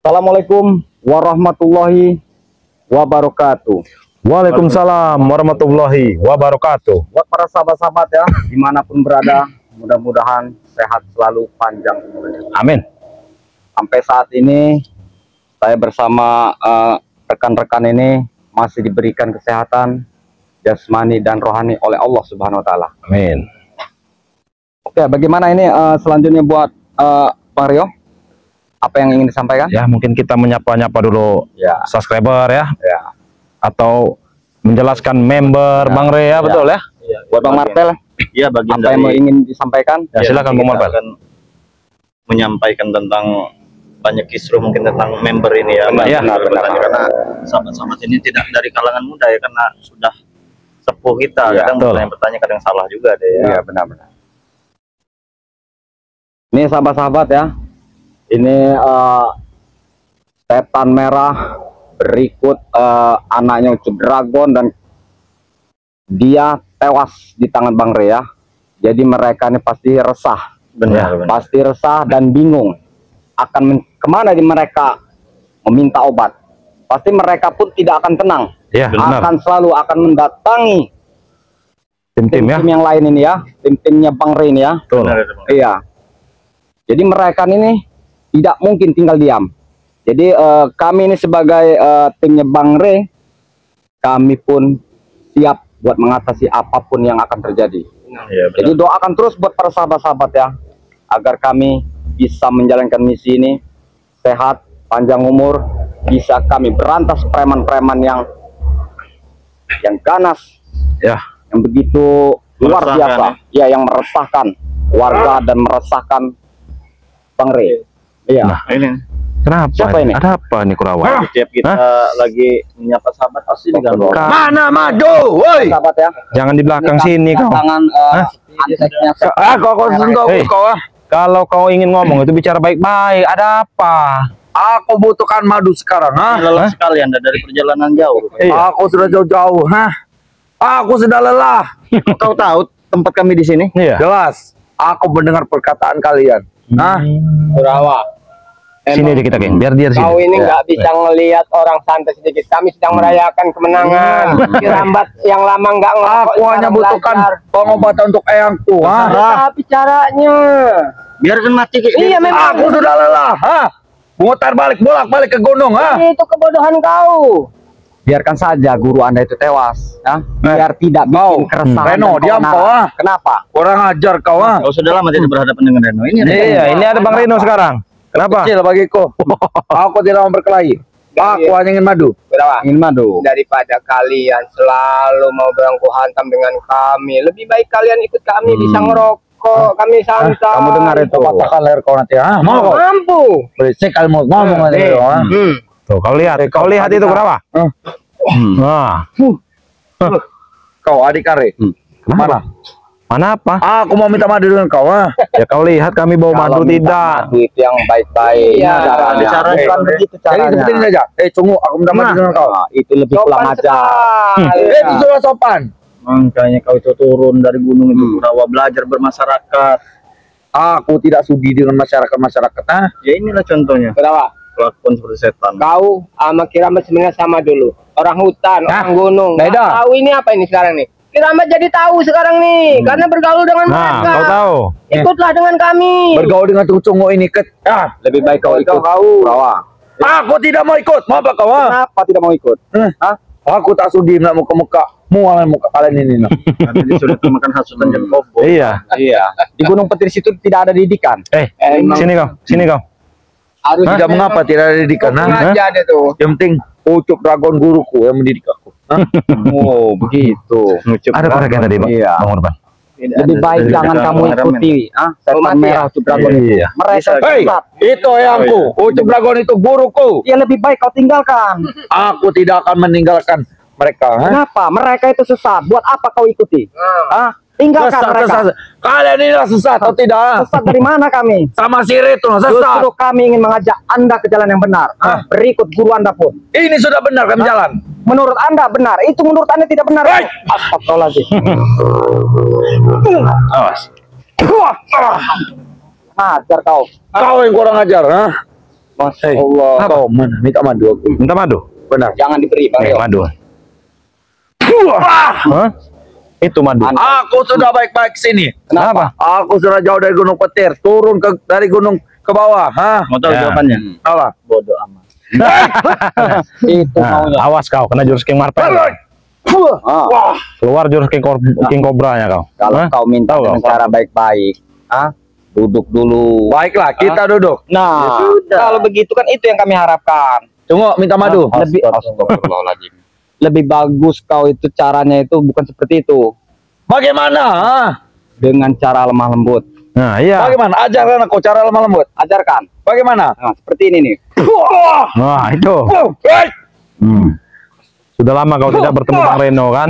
Assalamualaikum warahmatullahi wabarakatuh. Waalaikumsalam warahmatullahi wabarakatuh. Buat para sahabat-sahabat ya, dimanapun berada, mudah-mudahan sehat selalu, panjang umurnya. Amin. Sampai saat ini saya bersama rekan-rekan ini masih diberikan kesehatan jasmani dan rohani oleh Allah Subhanahu Wa Taala. Amin. Oke, bagaimana ini selanjutnya buat Bang Rio? Apa yang ingin disampaikan? Ya, mungkin kita menyapa-nyapa dulu Ya. subscriber ya, Ya. atau menjelaskan member Ya. Bang Rea, Ya. betul ya? Buat Bang Martel, Iya, bagian apa yang mau dari ingin disampaikan? Ya, silakan Bang Martel. akan menyampaikan tentang banyak kisruh mungkin tentang member ini ya. Benar, ya, benar. Karena sahabat-sahabat ini tidak dari kalangan muda ya, karena sudah sepuh kita. Ya, Kadang betul. bertanya-bertanya, kadang salah juga deh ya. Iya, benar-benar. Ini sahabat-sahabat ya, ini setan merah berikut anaknya Ucup Dragon, dan dia tewas di tangan Bang Rea. Jadi mereka ini pasti resah, Benar, benar. pasti resah dan bingung akan kemana mereka meminta obat. Pasti mereka pun tidak akan tenang, Ya, benar. akan selalu akan mendatangi Tim-tim ya. tim yang lain ini ya, tim-timnya Bang Rea ini ya. Betul. Benar, Bang. Iya. Jadi mereka ini tidak mungkin tinggal diam. Jadi kami ini sebagai timnya Bang Re, kami pun siap buat mengatasi apapun yang akan terjadi. Iya, benar. Jadi doakan terus buat para sahabat-sahabat ya, agar kami bisa menjalankan misi ini sehat, panjang umur, bisa kami berantas preman-preman yang ganas, Ya. yang begitu luar Meresahkan, biasa, ya, yang meresahkan warga dan meresahkan Bang Re. Iya. Nah, Ini kenapa? Siapa ini? Ada apa nih Kurawan? setiap kita lagi menyapa sahabat pasti diganggu. Mana maju, woi? Sahabat ya. Jangan di belakang sini kau. Tangan anteknya. Kau sentuh Hei. kau ah. Kalau kau ingin ngomong itu bicara baik-baik. Ada apa? Aku butuhkan madu sekarang, Lelah sekali Anda dari perjalanan jauh. Iya. Aku sudah jauh-jauh, Aku sudah lelah. Kau tahu tempat kami di sini? Iya. Jelas, aku mendengar perkataan kalian. Surawa, Sini deh kita, geng. Biar dia di kau sini. ini nggak bisa ngelihat orang santai sedikit. Kami sedang merayakan kemenangan. Kirambat yang lama nggak ngelakok. Aku hanya butuhkan pengobatan untuk eyangku, Tapi caranya. Biarkan mati. Iya memang. Aku sudah lelah, Mutar balik, bolak-balik ke gunung, Itu kebodohan kau. Biarkan saja guru Anda itu tewas, ya. Biar tidak bikin keresahan. Reno, dan diam keonaran. kau, Kenapa? Kurang ajar kau, Kau sudah lama tidak berhadapan dengan Reno. Ini ada Iya, ini ada Bang Reno sekarang. Kenapa? Kecil bagiku. Aku tidak mau berkelahi. Aku hanya ingin madu. Surawa, Ingin madu? daripada kalian selalu mau berangku hantam dengan kami, lebih baik kalian ikut kami bisa ngerokok. Kami santai. Kamu dengar itu? Patahkan leher kau nanti, Mau kau? Mampu. Berisik kalau mau ngomong nanti, Tuh, kau lihat itu kenapa? Nah, Kau adik Are, mana? mana apa? Aku mau minta madu dengan kau, Ya kau lihat kami bawa madu tidak. Madu itu yang baik-baik. Iya, caranya. caranya. Bukan begitu Jadi caranya. seperti ini saja. Tunggu, aku minta madu dengan kau. Nah, itu lebih kurang ajar. Itu sudah sopan. Makanya kau itu turun dari gunung itu Kurawa, belajar bermasyarakat. Aku tidak sudi dengan masyarakat. Ya inilah contohnya. Surawa, Kelakuan seperti setan. kau sama Kiramat sebenarnya sama dulu. Orang hutan, orang gunung. beda. Nggak tahu ini apa ini sekarang nih. Kiramat jadi tahu sekarang nih, karena bergaul dengan Nah, mereka. kau tahu. Ikutlah dengan kami. Bergaul dengan cungu ini Lebih baik kau ikut. Rawa. Aku tidak mau ikut. Mau apa kau? Kenapa tidak mau ikut? Aku tak sudi melihat muka-muka. Mual muka kalian ini. Karena dia sudah makan hasutan dan kobong. Iya. Iya. Di Gunung Petris itu tidak ada didikan. Sini kau. Harus Tidak mengapa tidak ada didikan. aja deh tuh. Yang penting Ucup Dragon guruku yang mendidik aku. Oh, begitu. Ada perhatian tadi, Bang. Iya. Bang Urban. Lebih baik jangan kamu ikuti, setan merah Ucup Dragon itu. Iya. Mereka Hei, sesat. itu eyangku. Ucup Dragon itu guruku. Ya lebih baik kau tinggalkan. Aku tidak akan meninggalkan mereka. Kenapa? Mereka itu sesat. Buat apa kau ikuti? Tinggalkan mereka. Kalian inilah sesat atau tidak? Sesat dari mana kami? Sama si Reto sesat. Justru kami ingin mengajak Anda ke jalan yang benar. Berikut guru Anda pun. Ini sudah benar kami jalan. Menurut Anda benar, itu menurut Anda tidak benar. Hei! Astagfirullahaladzim. Awas. Ajar kau. Kau yang kurang ajar, Masya Hei, Allah. kau mana? Minta madu aku. Minta madu. Benar. Jangan diberi Bang Nih, Reo. madu. Hah? Itu madu. Aku sudah baik-baik sini. Kenapa? Aku sudah jauh dari Gunung Petir, turun dari gunung ke bawah. Hah? Mau tahu Ya. jawabannya? Apa? Bodoh amat. Itu Nah, maunya. awas kau kena jurus King Marvel. Ah, Keluar jurus King Cobra-nya kau. kalau Hah? kau minta Tahu dengan kau? cara baik-baik, duduk dulu. Baiklah, kita duduk. Nah, kalau begitu kan itu yang kami harapkan. Tunggu, minta madu. Lebih Astagfirullahaladzim. Lebih bagus kau itu caranya itu bukan seperti itu. Bagaimana? Hah? Dengan cara lemah lembut. Nah, iya. Bagaimana? Ajarkan aku cara lemah lembut. Ajarkan. Bagaimana? Nah, seperti ini nih. Nah, itu. Sudah lama kau tidak bertemu Bang Reno kan?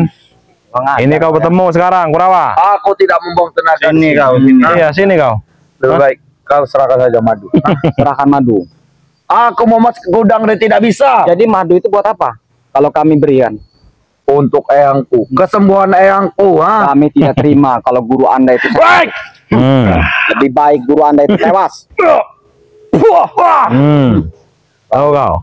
Ini kau bertemu sekarang, Kurawa. Aku tidak membuang tenaga. Sini kau, sini. Iya, sini kau. Lebih baik kau serahkan saja madu. Serahkan madu. Aku mau masuk ke gudang dan tidak bisa. Jadi madu itu buat apa? Kalau kami berikan, Untuk eyangku, kesembuhan eyangku. Ha? kami tidak terima kalau guru Anda itu sakit. Baik. Lebih baik guru Anda itu tewas. Tahu kau?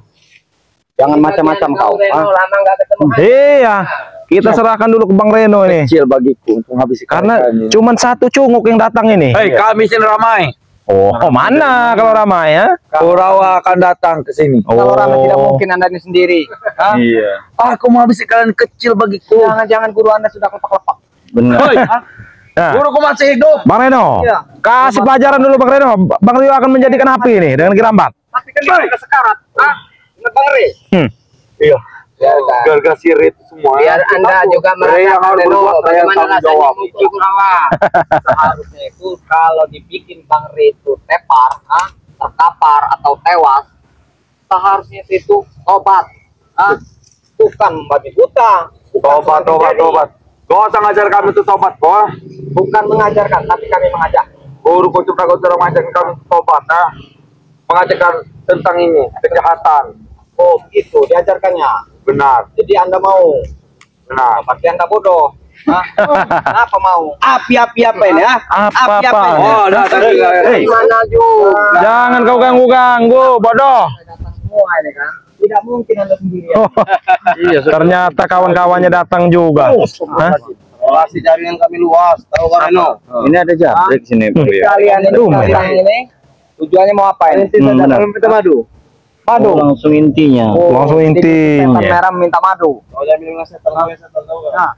Jangan macam-macam kau. Lama nggak ketemu. Iya. Kita serahkan dulu ke Bang Reno ini. Kecil bagiku untuk habisi Karena kalian ini. cuman satu cunguk yang datang ini. Hei, kami sini ramai. Oh, mana kalau ramai ya? Kurawa akan datang ke sini. Kalau ramai tidak mungkin Anda ini sendiri. Hah? Iya. Aku mau habisi kalian kecil bagiku. Jangan-jangan guru Anda sudah kelepak-kelepak. Benar. Hei, Nah, guruku masih hidup. Bang Reno, Iya. kasih pelajaran dulu Bang Reno. Bang Rio akan menjadikan api ini dengan kirambat. Tapi kan dia sudah sekarat. Ingat Bang Re? Iya. Ya, kan? Garga sirit semua. Biar Anda juga Yang merasakan harus Reno, berbuat, saya yang bagaimana tanggung rasanya jawab. mukul Kurawa. Seharusnya itu kalau dibikin Bang Re itu tepar, terkapar atau tewas, seharusnya itu tobat, bukan membabi buta, Tobat. Kau usah ngajar kami itu tobat, kau. bukan mengajarkan, tapi kami mengajak. Guru sudah mengajarkan kami tobat, mengajarkan tentang ini kejahatan. Oh, itu diajarkannya. Benar, Jadi Anda mau, benar. tapi Anda bodoh. Kenapa mau? Api-api apa ini? Apa-apa? Oh, Hei, Mana juga? jangan kau ganggu-ganggu, bodoh. Datang semua ini kan. Tidak mungkin Anda sendirian. Oh, ternyata kawan-kawannya datang juga. Hah? Relasi jaringan kami luas, tahu kan Reno? Ini ada jabrik sini, Bro ya. Kalian ini, Aduh, kalian ini tujuannya mau apa ini? Minta madu. Madu. Langsung intinya. Langsung intinya. Setan merah minta madu. Nah,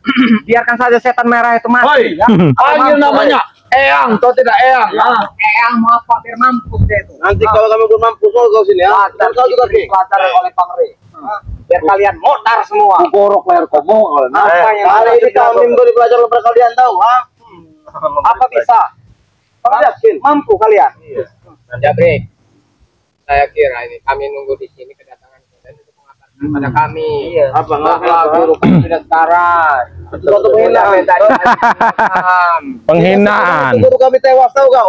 biarkan saja setan merah itu mati. Ya. Panggil namanya Eyang, kau tidak Eyang. Eyang mau apa biar mampus dia itu. Nanti kalau kami pun mampus, kau sini ya. Dan kau juga dipelajari oleh Bang Re. Biar kalian modar semua. Korok leher komo. Apa yang Kali ini kami beri pelajaran kepada kalian tahu, apa bisa? Kau yakin? Mampu kalian? Jabrik, saya kira ini kami nunggu di sini kedatangan kalian untuk mengatakan pada kami. Apa Bahwa guru kami sudah sekarat. Suatu penghinaan. Penghinaan. Guru kami tewas tahu kau,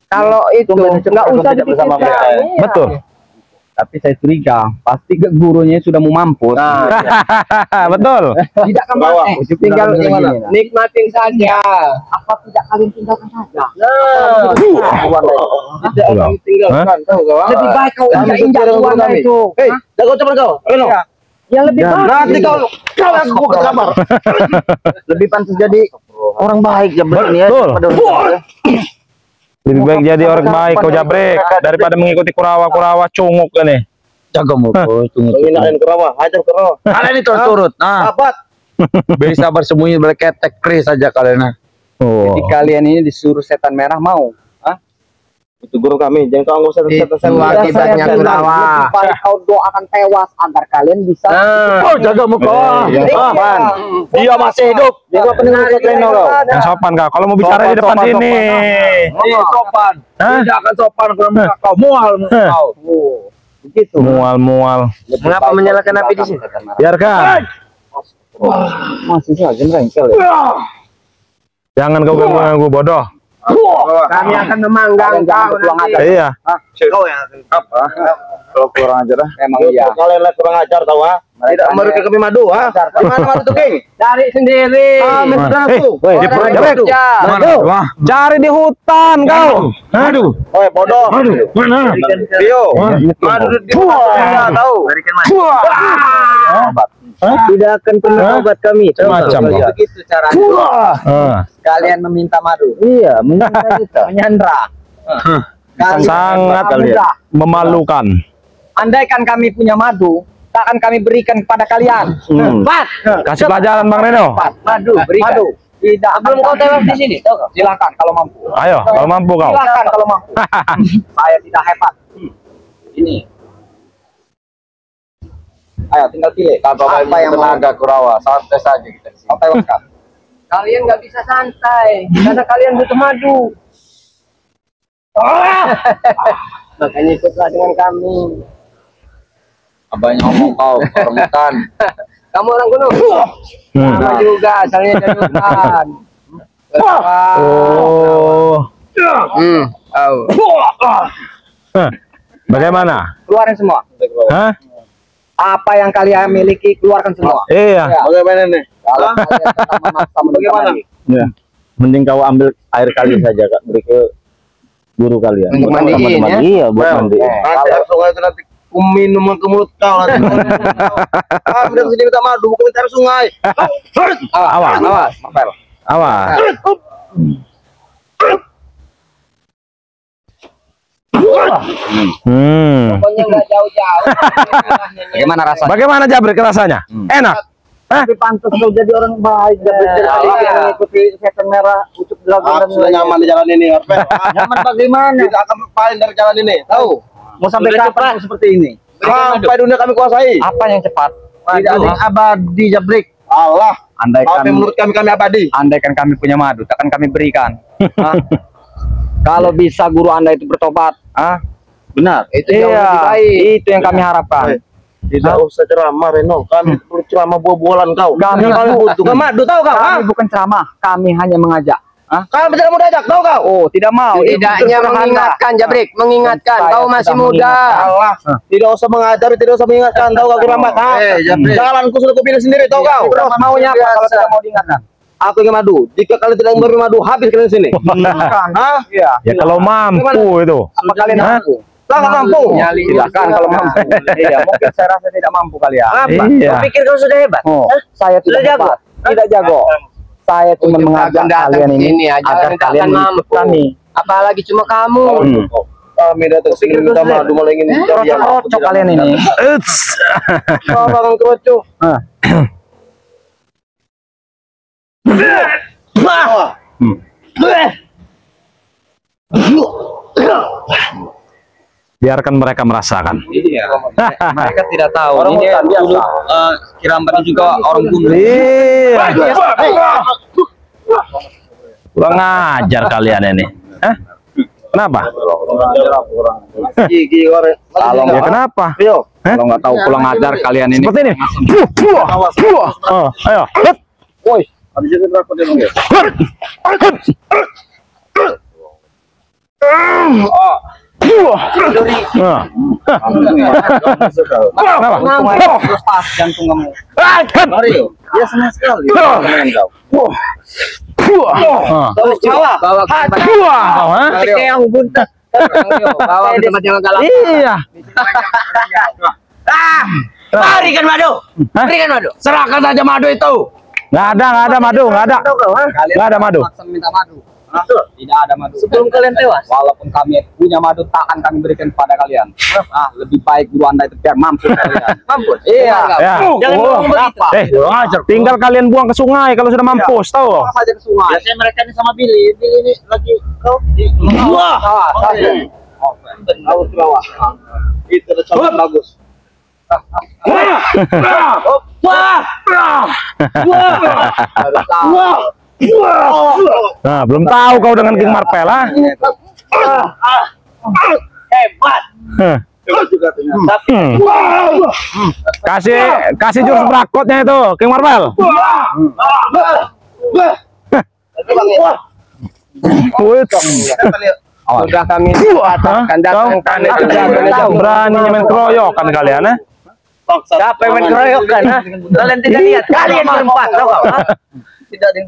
Kalau itu nggak usah bersama mereka. dipikirkan. Betul. Tapi saya curiga, pasti gurunya sudah mau mampus. Betul. Tidak kemana. Tinggal gimana? Nikmatin saja. Apa tidak kalian tinggalkan saja? Tidak kami tinggalkan, tahu kau. Lebih baik kau injak-injak tuan itu. Hei, jago cepat kau. Reno. Yang lebih baik. Nanti kau aku ke kamar. Lebih pantas jadi Orang baik ya benar ya. Betul. daripada orang- Lebih baik jadi orang baik kau Jabrik daripada mengikuti Kurawa-Kurawa cunguk ini. Jaga mulut. Penghinaan Kurawa, hajar Kurawa. Kalian itu turut. Dapat. Bisa bersembunyi berketek kris saja kalian. Oh. Jadi kalian ini disuruh setan merah mau? Itu guru kami, jangan kau anggap setan-setan. Itu akibatnya Kurawa. Lebih baik kau doakan tewas agar kalian bisa. Oh, jaga muka. Sopan. Dia masih hidup. Jaga pendengar Reno kau. Yang sopan kau. Kalau mau bicara di depan sini. Dia sopan. Hah? Tidak akan sopan kalau muka kau. Mual muka kau. Begitu. Mual-mual. Mengapa menyalakan api di sini? Biarkan. Masih saja merengkel ya. Jangan kau ganggu-ganggu bodoh. Kami akan memanggang kau nanti. Iya. Kau yang apa? Kalau kurang ajar dah. Emang iya. Kalian lah kurang ajar tahu ah. Tidak memberikan kami madu ah. Mana madu tuh King? Dari sendiri. Kami sudah tuh. Jabrek. Madu. Cari di hutan kau. Aduh. Oh bodoh. Mana? Rio. Madu di mana tahu? Berikan madu. Tidak akan pernah obat kami. Macam kau. Begitu caranya. Kalian meminta madu. Iya, menyandra. Sangat memalukan. Andaikan kami punya madu, tak akan kami berikan kepada kalian. Cepat. Kasih pelajaran Bang Reno. Cepat. Madu, berikan. Madu. Tidak. Belum kau tewas di sini, tahu kau? Silakan kalau mampu. Ayo, kalau mampu kau. Silakan kalau mampu. Saya tidak hebat. Ini. Ayo, tinggal pilih. Apa yang tenaga Kurawa? Santai saja kita di sini. Apa yang kalian nggak bisa santai karena kalian butuh madu. Makanya ikutlah dengan kami. Abangnya ngomong kau permukaan. Kamu orang gunung? Sama juga, asalnya dari hutan. Oh. Bagaimana? Keluarin semua. Hah? Apa yang kalian miliki, keluarkan semua. Iya. Bagaimana nih? Kalau kalian tetap memaksa Bagaimana? Ya. Mending kau ambil air kali saja Kak, beri ke guru kalian. Untuk mandiin, ya? Iya, buat mandi. Nanti air sungai itu nanti minum ke mulut kau nanti. Kami dari sini minta madu, bukan minta air sungai. Awas, Awas, Mapel. awas. Pokoknya nggak jauh-jauh. Bagaimana rasanya? Bagaimana Jabrek rasanya? Enak. Tapi pantas kau jadi orang baik. Mengikuti setan merah, ucuk dragon dan Sudah nyaman di jalan ini, Arpen. Nyaman bagaimana? Kita akan berpaling dari jalan ini, tahu? Mau sampai kapan seperti ini? Sampai dunia kami kuasai. Apa yang cepat? Tidak ada yang abadi, Jabrik. Allah. Andaikan Tapi menurut kami abadi. andaikan kami punya madu, takkan kami berikan. Hah? Kalau bisa guru Anda itu bertobat, benar. Itu jauh lebih baik. Itu yang kami harapkan. Tidak usah ceramah, Reno. Kami perlu ceramah buah-buahan kau. Kami butuh madu, tahu kau? Kami bukan ceramah, kami hanya mengajak. Kami tidak mau diajak, tahu kau? Oh, tidak mau. Setidaknya mengingatkan, Jabrik, mengingatkan. Kau masih muda. Allah, tidak usah mengajari, tidak usah mengingatkan, tahu kau keramat? Jalanku sudah kupilih sendiri, tahu kau? Terus maunya apa kalau tidak mau diingatkan? Aku ingin madu. Jika kalian tidak memberi madu, habis kalian di sini. Hah? Iya. Ya kalau mampu itu. Apa kalian mampu? Sangat mampu. Silakan kalau mampu. Iya, mungkin saya rasa tidak mampu kalian. Apa? Iya. Kau pikir kau sudah hebat? Oh, saya tidak jago? hebat. Tidak jago. Saya cuma mengajak kalian ini aja, agar tidak kalian akan mengikut mampu. kami. Apalagi cuma kamu. Kami datang sini minta madu, malah ingin Cocok kalian ini. Eits. Orang keroco. Biarkan mereka merasakan. Mereka tidak tahu. Orang Ini hutan dulu biasa. Kiramban juga orang gunung. Iya. Kurang ajar kalian ini. Hah? Kenapa? Gigi orang. Kalau Ya kenapa? Rio. Kalau nggak tahu pulang ajar kalian ini. Seperti ini. Oh, ayo. Woi, Habis itu berapa dia nunggu? terus pas jantung kamu. Rio. Dia senang sekali. Terus bawa ke tempat yang buntet. Bawa ke tempat yang galak. Iya. Berikan madu. Berikan madu. Serahkan saja madu itu. Nggak ada madu, nggak ada. Nggak ada madu. Maksa minta madu. Tidak ada madu. Sebelum kalian tewas. Walaupun kami punya madu, tak akan kami berikan kepada kalian. Lebih baik guru Anda itu biar mampu kalian. Mampus. Iya. Ya. Jangan ngomong begitu. Tinggal kalian buang ke sungai kalau sudah mampus, tahu? Buang saja ke sungai. Biasanya mereka ini sama Billy. Billy ini lagi kau di Tahu di bawah. Itu ada contoh bagus. Nah, belum tahu kau dengan King Marvel, ah? Hebat. Kasih jurus berakotnya itu, King Marvel. Awas. Sudah kami katakan datangkan itu Kau beraninya main keroyokan kalian, eh? Siapa yang mengeroyokan? Kalian tidak lihat kalian berempat, tahu kau?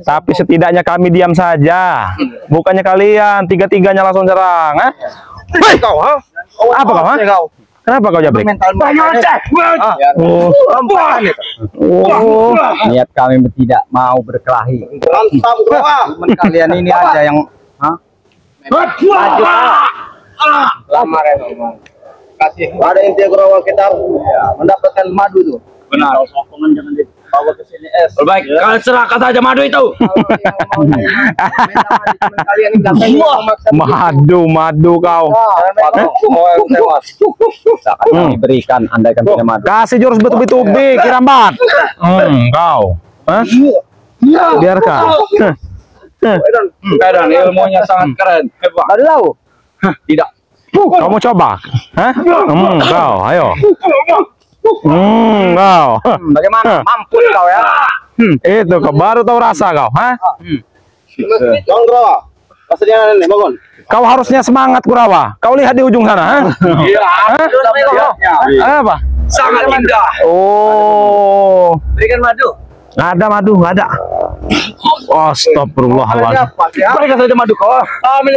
Tapi setidaknya kami diam saja. Bukannya kalian tiga-tiganya langsung serang, eh? Hei! Kau, ha? Apa kau, ha? Kenapa kau jabrik? Oh, Niat kami tidak mau berkelahi. Mantap kau, ha? Cuman kalian ini aja yang Lamar ya. Kasih. Ada inti Kurawa kita mendapatkan madu tuh. Benar. Sokongan jangan dibawa ke sini es. baik. Kalian serahkan saja madu itu. Kalian ini datang memaksa. madu kau. Akan kami berikan andaikan punya madu. Kasih jurus betul-betul kirambat. Kau. Hah? Biarkan. Dan ilmunya sangat keren. Hebat. Baru tahu? Tidak. Kau mau coba? Hah? Kau, ayo. Kau. Bagaimana? Mampus kau ya. Itu kau baru tahu rasa kau, hah? Jangan Kurawa. Pasirnya nih, bangun. Kau harusnya semangat Kurawa. Kau lihat di ujung sana, hah? Iya. Apa? Sangat indah. Oh, Berikan madu. ada madu, ada. Astagfirullahaladzim. Berikan saja madu kau.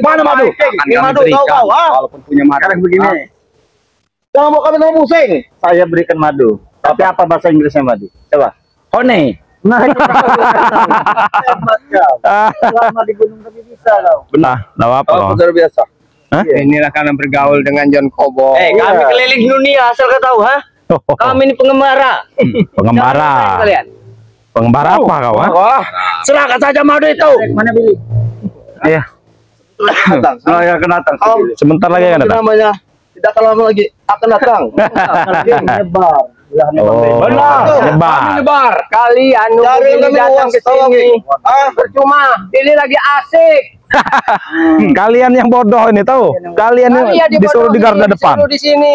Mana madu? Ini madu tahu kau, ha? Walaupun punya madu. Sekarang begini. Jangan mau kami ngomong pusing. Saya berikan madu. Tapi apa bahasa Inggrisnya madu? Coba. Honey. Nah, itu hebat kau. Selama di gunung tapi bisa kau. Benar, tahu apa kau? Luar biasa. Inilah karena bergaul dengan John Kobo. Kami keliling dunia asal kau tahu, ha? Kami ini pengembara. Pengembara. Kalian. Pengembara apa kau, ha? Wah, serahkan saja madu itu. Mana Billy? Iya. Datang. Saya akan datang. Sebentar lagi kan datang. Namanya tidak lama lagi akan datang. Nyebar. Oh, Benar. nyebar. Nyebar. Kalian Cari nunggu kami datang ke tolong. sini. Ah, Percuma. Ini lagi asik. Kalian yang bodoh ini tahu. Kalian yang Kalian disuruh di garda depan. Disuruh di sini.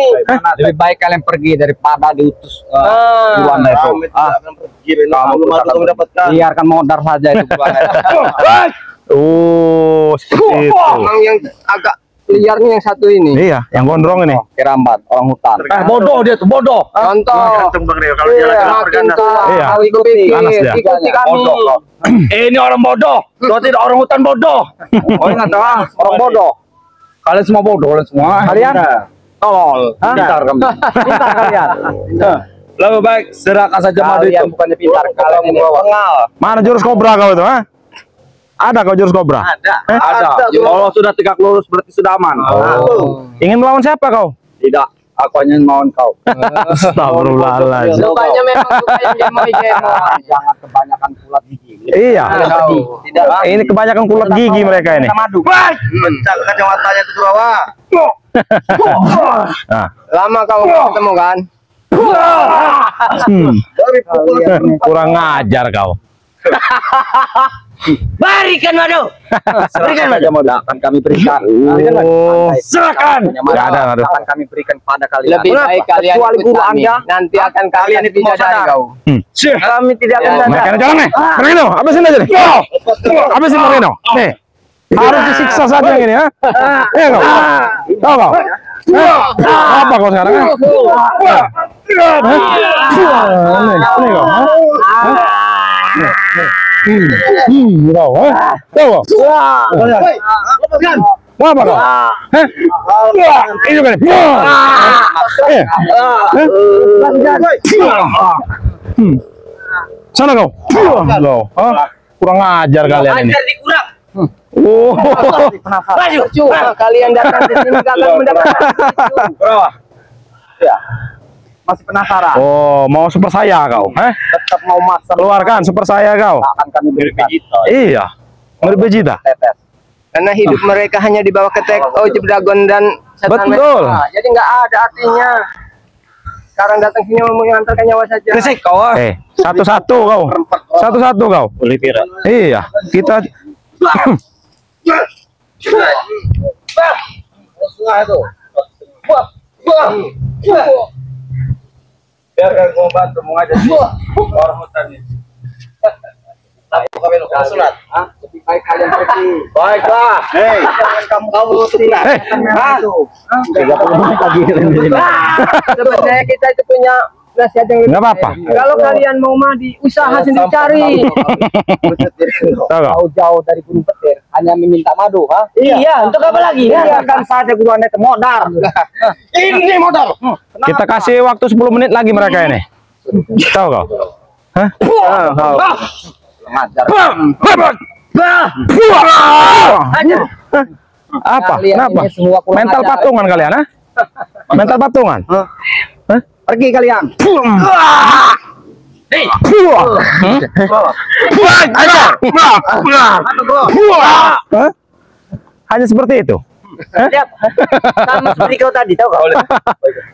Lebih baik kalian pergi daripada diutus Ah. Buana itu. kami tidak akan pergi. Kamu madu kami dapatkan. Biarkan modar saja itu buana. Oh, seperti itu. Emang yang agak liarnya yang satu ini. Iya, yang gondrong ini. Kirambat orang hutan. Bodoh dia tuh, bodoh. Contoh. Gantung Bang Rio kalau dia lagi lapar Makin ganas. tua, Iya. kau ikuti, Ganas dia. ikuti kami. Bodoh kau. Ini orang bodoh. Kau tidak orang hutan bodoh. Oh ingat ah, orang bodoh. Kalian semua bodoh, kalian semua. Kalian tolol. Pintar kami. Pintar kalian. Lebih baik serahkan saja madu itu. Kalian bukannya pintar, kalian ini pengal. Mana jurus kobra kau itu, ha? Ada kau jurus kobra? Ada. Kalau sudah tegak lurus berarti sudah aman. Ingin melawan siapa kau? Tidak. Aku hanya melawan kau. Astagfirullahaladzim. Rupanya memang suka yang gemoy-gemoy. Jangan kebanyakan pulat gigi. Iya. Tidak. Ini kebanyakan kulat gigi mereka ini. Madu. Pecah kacamatanya itu Kurawa. Nah. Lama kau nggak ketemu kan? Kurang ngajar kau. Berikan madu. Berikan saja madu. Akan kami berikan. Oh, Silakan. Tidak ada, aduh. Akan kami berikan pada kalian. Lebih baik kalian Kecuali ikut guru kami. Anda. Nanti akan kalian itu mau bidadari sadar. kau. Kami tidak akan Mereka sadar. jalan nih. Mereka habisin aja nih. Habisin mereka. Nih. Harus disiksa saja yang ini, ha? Iya kau. Tahu kau? Apa kau sekarang, ha? Ini kau, ha? Kau, ha? Tahu kau? Mau apa kau? Hah? Ini juga nih. Sana kau. Kau, ha? Kurang ajar kalian ini. Oh, Cuma kalian datang ke sini gak akan mendapatkan itu. Ya. Masih penasaran. oh, mau super saya kau, ha? Tetap mau masak. Keluarkan super saya kau. Akan kami berikan. Iya. Mirip Vegeta. Tetes. Karena hidup mereka hanya di bawah ketek Dragon dan setan Betul. mereka. Jadi nggak ada artinya. Sekarang datang sini mau mengantarkan nyawa saja. Berisik kau. Satu-satu kau. Satu-satu kau. Boleh Pira. Iya, kita Sungai itu. Biarkan gua bantu mengajar orang hutan ini. Kami mau sunat. Lebih baik kalian pergi. Baiklah. Hei, kamu sunat. Hei. 30 menit lagi. Sebenarnya kita itu punya nasihat yang lebih Nggak apa-apa. baik. Kalau kalian mau mandi, usaha sendiri cari. Tahu nggak? Jauh-jauh dari gunung petir hanya meminta madu, ha? Iya, untuk apa lagi? Iya kan saja guru anda modar. Ini motor. Kita kasih waktu 10 menit lagi mereka ini. Tahu kau? Hah? Ngajar. Apa? Kalian Kenapa? ini semua kurang Mental ajar. patungan kalian, ha? Mental patungan. Hah? Pergi kalian. Hah? Hanya seperti itu. Sama seperti kau tadi, tahu kau?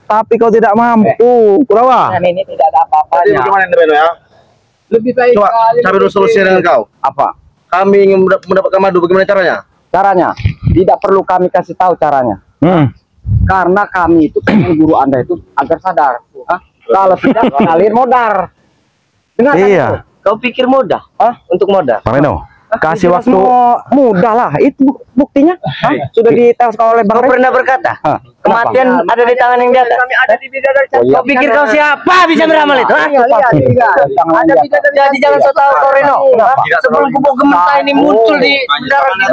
Tapi kau tidak mampu, Kurawa. Dan ini tidak ada Jadi apa-apanya. bagaimana ini Beno ya? Lebih baik Coba cari dulu solusi dengan kau. Apa? Kami ingin mendapatkan madu, bagaimana caranya? Caranya? Tidak perlu kami kasih tahu caranya. Karena kami itu pengen guru anda itu agar sadar. Hah? Kalau tidak kalian modar. Dengarkan Iya. itu. Kau pikir mudah? Untuk modal? Bang Reno, kasih Jelas waktu. mudah lah. Itu buktinya. Hah? Sudah diteles oleh Bang Kau Rey. pernah berkata, Hah? kematian ada di tangan yang di atas. Kami ada di bidadari. Oh, iya. Kau pikir kau siapa bisa beramal itu? Hah? Ada Bidadari. Jadi jangan so tahu kau Reno. Sebelum kubuk gemetar ini muncul di mendarat di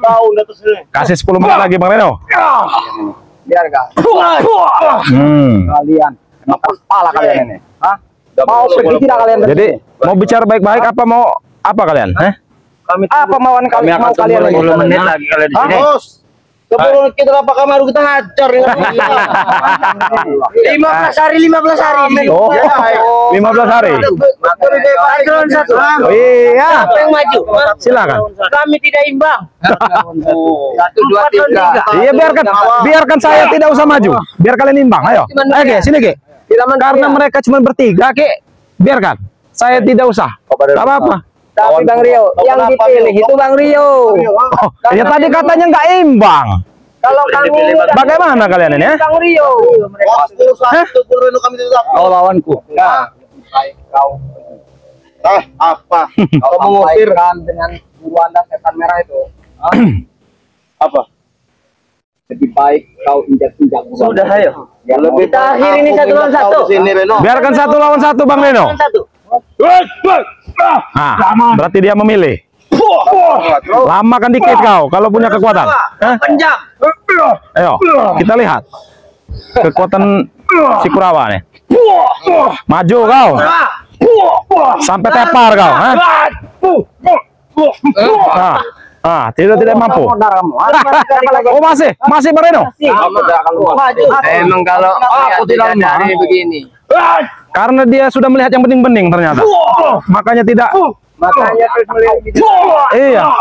Tahu udah terus ini. Kasih 10 menit lagi, Bang Reno. Biar gak kalian. Kenapa kepala kalian ini? Hah? Mau pergi tidak kalian? Jadi mau bicara baik-baik apa mau apa kalian? Apa mauan kalian? Mau kalian lagi? 10 menit lagi kalian di sini. Bos, sebelum kita dapat kamar kita hajar. 15 hari, 15 hari. Oh, 15 hari. Paslon satu. Oh, iya. Siapa yang maju? Silakan. Kami tidak imbang. 1, 2, 3. Iya, biarkan saya tidak usah maju. Biar kalian imbang. Ayo. Ayo, Ge, sini, Ge. Karena mereka cuma bertiga, Ge. Biarkan. Saya tidak usah. Enggak apa-apa. Tapi Bang Rio, yang dipilih itu Bang Rio. Oh, ya tadi katanya nggak imbang. Kalau kami Bagaimana kalian ini, ya? Bang Rio. Satu Beno kami tetap. Kau lawanku. Kau Apa? Kau mengusir dengan guru anda setan merah itu. Hah? apa? Lebih baik kau injak-injak. Sudah, ayo. Ya, lebih Kita akhiri ini 1 lawan 1. Sini Beno. Biarkan 1 lawan 1, Bang Reno. 1. Nah, berarti dia memilih. Lama kan dikit kau kalau punya kekuatan. Penjam. Ayo, kita lihat kekuatan si Kurawa nih. Maju kau. Sampai tepar kau. Tidak mampu. Oh, masih Bang Reno. Emang kalau aku tidak dari begini. Karena dia sudah melihat yang bening-bening ternyata. Makanya tidak. Makanya terus melihat gitu. Iya.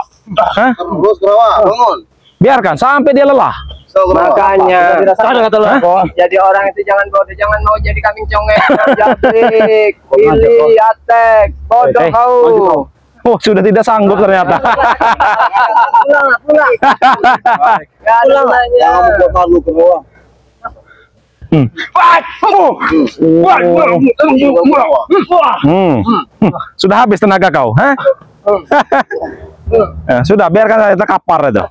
Hah? Bos Kurawa, bangun. Biarkan sampai dia lelah. So, Kurawa. Makanya Hah? jadi orang itu jangan mau jadi kambing congek. Jabrik, pilih, atek, bodoh kau. Oh, sudah tidak sanggup ternyata. Pulang. Pulang aja. Jangan membuat malu Kurawa. Sudah habis tenaga kau, hah? Sudah, biarkan saya terkapar itu.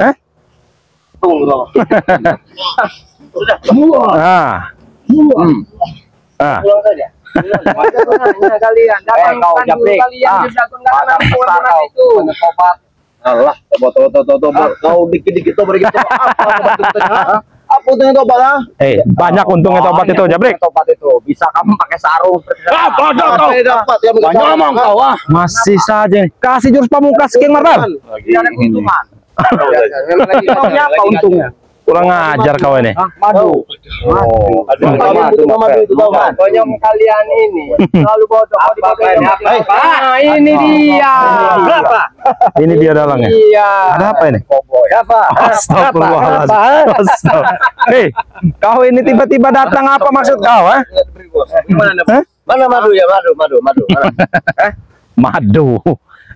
Hah? Pulang saja. Hanya kalian datang kau Jabrik. kalian dijagokan dengan itu. Obat. Allah, tobat. Kau dikit-dikit tobat gitu. Apa untungnya tobat ah? Banyak untungnya tobat itu, Jabrik. Tobat itu bisa kamu pakai sarung. Dapat ya ngomong kau ah. Masih saja. Kasih jurus pamungkas King Martar. Tidak ada keuntungan. Memang Apa untungnya? Kurang ajar kau ini. Madu. Pokoknya kalian ini selalu bodoh. Nah, ini dia. Berapa? Ini dia dalangnya. Iya. Ada apa ini? Berapa? Astagfirullahaladzim. Hei, kau ini tiba-tiba datang, apa maksud kau? Mana madu ya? Madu. Madu.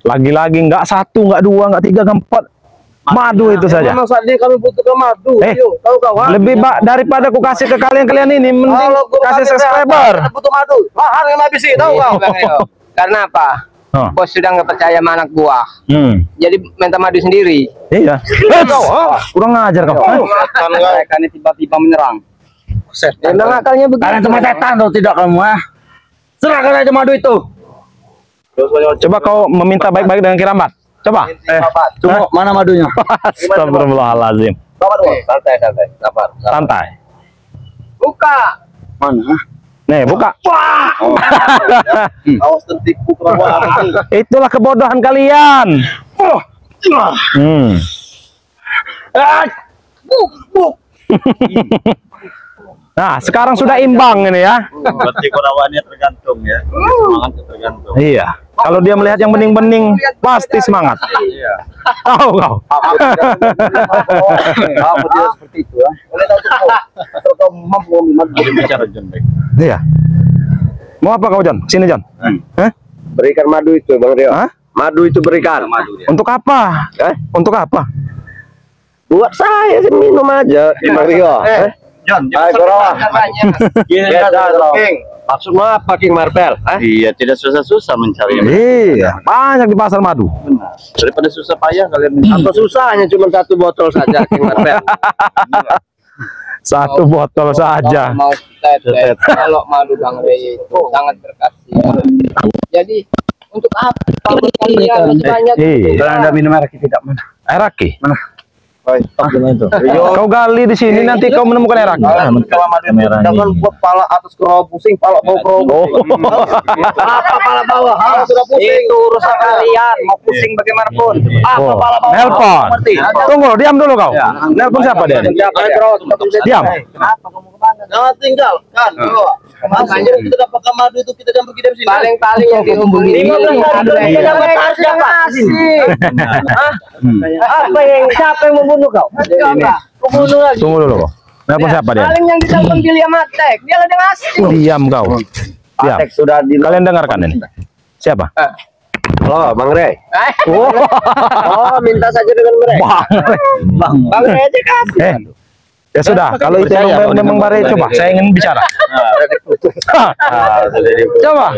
Lagi-lagi nggak 1, nggak 2, nggak 3, nggak 4. Madu itu saja. Memang saat ini kami butuhkan madu. Tahu kau ah? Lebih daripada ku kasih ke kalian ini, mending kasih subscriber. Butuh madu. Mahal yang habis sih, tahu kau. Karena apa? Oh. Bos sudah nggak percaya sama anak buah. Jadi minta madu sendiri. Iya. Kurang ngajar kau. Mereka ini tiba-tiba menyerang. Memang akalnya begitu. Kalian cuma setan atau tidak kamu serahkan aja madu itu. Coba kau meminta baik-baik dengan Kirambat. Coba. Cuma mana madunya? Astagfirullahaladzim. Santai, sabar. Santai. Buka. Mana? Nih, buka. Awas tertipu kerawan. Itulah kebodohan kalian. Nah, sekarang sudah imbang ini ya. Berarti kurawannya tergantung ya. Semangatnya tergantung. Iya. Kalau dia melihat yang bening-bening, pasti semangat. Iya. Tahu kau. Apa tidak seperti itu ya? Atau kau mampu Jadi bicara John baik. Iya. Mau apa kau, John? Sini, John. Hah? Berikan madu itu, Bang Rio. Hah? Madu itu berikan. Untuk apa? Untuk apa? Buat saya sih minum aja, Bang Rio. John, Hai, Kurawa. King. Maksudmu apa, King Marvel? Iya, tidak susah-susah mencari. Iya, banyak di pasar madu. Benar. Daripada susah payah kalian Apa susahnya cuma 1 botol saja, King Marvel? Satu botol saja. Mau tetes. Kalau madu Bang Rey itu sangat berkhasiat. Jadi untuk apa? Kalau kalian banyak. Iya. Anda minum air tidak mana? Air aki. itu. Kau gali di sini nanti kau menemukan air aki. Jangan buat pala atas kerawa pusing, pala bawah kerawa pusing. Apa pala bawah? Sudah pusing. Itu urusan kalian. Mau pusing bagaimanapun. Oh, nelpon. Tunggu, diam dulu kau. Nelpon siapa dia? Diam. Jangan tinggalkan. Masih kita dapatkan madu itu kita jangan pergi dari sini. Paling-paling yang dihubungi 15 hari kita dapat harus dapat. Apa yang siapa yang membunuh kau? Coba, membunuh lagi. Tunggu dulu kau. Nelpon siapa dia? Paling yang ditelepon William Atek, dia ada ngasih. Diam kau. Diam. Atek sudah di Kalian dengarkan ini. Siapa? Halo, Bang Rey. Oh, minta saja dengan mereka. Bang Rey aja kasih. Ya sudah, kalau itu memang bare, coba saya ingin bicara. Coba.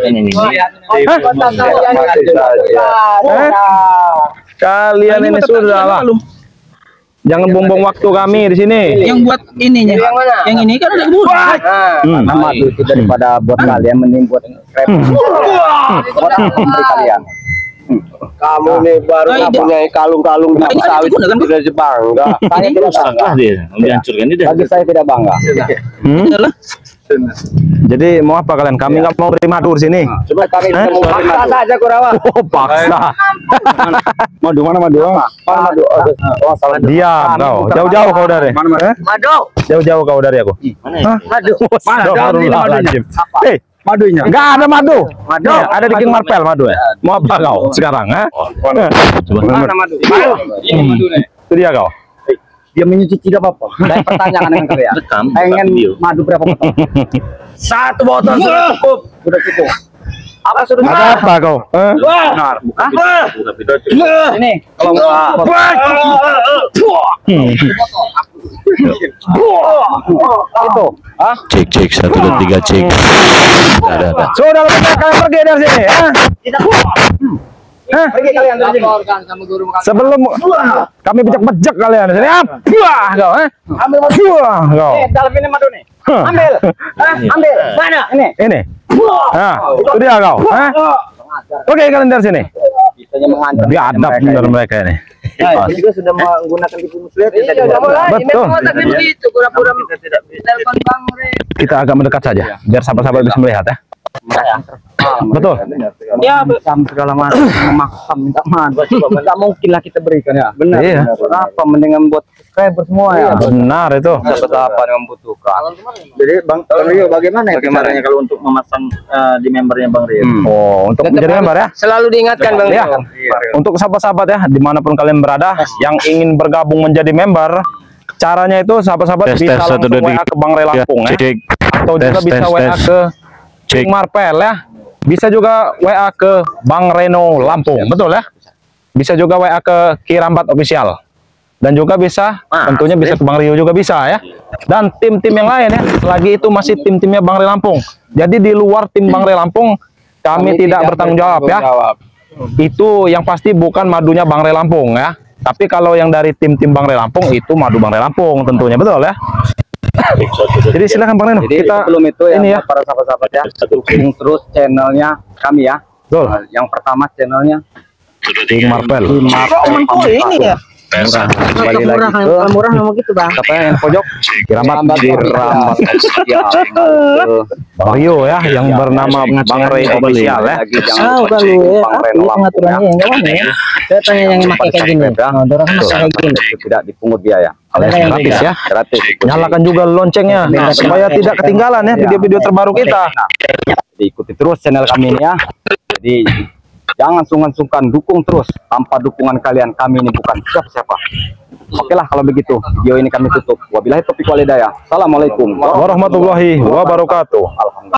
Kalian ini sudah lah. Jangan buang-buang waktu kami di sini. Yang buat ininya. Yang mana? Yang ini kan ada kebun. Karena madu itu daripada buat kalian mending buat buat memberi kalian. Kamu nih baru punya kalung-kalung di sawit sudah bangga. Saya tidak bangga. Dihancurkan ini Bagi saya tidak bangga. Jadi mau apa kalian? Kami nggak mau beri madu di sini. Coba kami mau paksa saja Kurawa. Oh, paksa. Madu mana madu? Mana madu? Oh, salah. Diam kau. Jauh-jauh kau dari. Madu. Jauh-jauh kau dari aku. Madu. Astagfirullahaladzim. Hei, madunya. Enggak ada madu. Madu ada di King Marvel madu ya. Mau apa kau sekarang, ha? Mana madu? Itu dia kau. Dia menyuci tidak apa-apa. Saya pertanyakan dengan kalian. Pengen madu berapa botol? 1 botol sudah cukup. Sudah cukup. Apa sudah Ada apa kau? Benar. Ini kalau itu, ah? Cek 1 2 3 cek. Ada. Sudah lebih baik kalian pergi dari sini, ha? Pergi kalian dari sini. Laporkan sama guru makan. Sebelum kami bejek-bejek kalian di sini, buah kau, ha? Ambil madu. Buah kau. Dalam ini madu nih. Ambil. Ambil. Mana? Ini. Nah, itu dia kau, ha? Oke, kalian dari sini. Bisanya mengancam. Biadab benar mereka ini. Juga sudah menggunakan tipu muslihat. Iya, udah mulai. Betul. Memang otaknya begitu, pura-pura telepon Bang Rey. Kita agak mendekat saja, biar sahabat-sahabat bisa melihat ya. Betul. Ya, segala macam memaksa minta madu. Tidak mungkin lah kita berikan ya. Benar. Iya. Kenapa mendingan buat subscriber semua ya? Benar itu. Siapa yang membutuhkan. Jadi Bang Rio bagaimana ya Bagaimana kalau untuk memasang di membernya Bang Rio? Oh, untuk menjadi member ya. Selalu diingatkan Bang Ya, Rey. untuk sahabat-sahabat ya, dimanapun kalian berada, yang ingin bergabung menjadi member, caranya itu sahabat-sahabat Tes, bisa tes, 1 langsung 2 WA ke Bang Rey Lampung ya, Cek. atau juga Tes, bisa tes, WA tes. ke Cek. King Marvel ya, bisa juga WA ke Bang Reno Lampung, betul ya? Bisa juga WA ke Kirambat Official, dan juga bisa tentunya bisa ke Bang Rio juga bisa ya, dan tim-tim yang lain ya. Lagi itu masih tim-timnya Bang Rey Lampung. Jadi di luar tim Bang Rey Lampung kami tidak bertanggung jawab ya. Itu yang pasti bukan madunya Bang Re Lampung ya. Tapi kalau yang dari tim-tim Bang Re Lampung itu madu Bang Re Lampung tentunya, betul ya. Jadi silakan Bang Reno, Jadi kita sebelum itu ini ya. para sahabat-sahabat ya, dukung terus channelnya kami ya. Betul. Yang pertama channelnya King Marvel. Oman kue ini ya. Murah. Kembali lagi Murah, ke kalau murah memang gitu bang. siapa yang pojok? Kiramat Kiramat ya. Bang Rio ya, yang bernama Bang Re Official ya. Ah udah lu ya. Ini pengaturannya yang gimana ya? Saya tanya yang pakai kayak gini. Oh, dorong pakai kayak gini. Tidak dipungut biaya. Alias gratis ya. Gratis. Nyalakan juga loncengnya supaya tidak ketinggalan ya video-video terbaru kita. Jadi ikuti terus channel kami ini ya. Jadi jangan sungkan-sungkan, dukung terus. Tanpa dukungan kalian kami ini bukan siapa-siapa. Oke lah kalau begitu video ini kami tutup. Wabillahi taufiq wal hidayah. Assalamualaikum Warahmatullahi wabarakatuh. Alhamdulillah.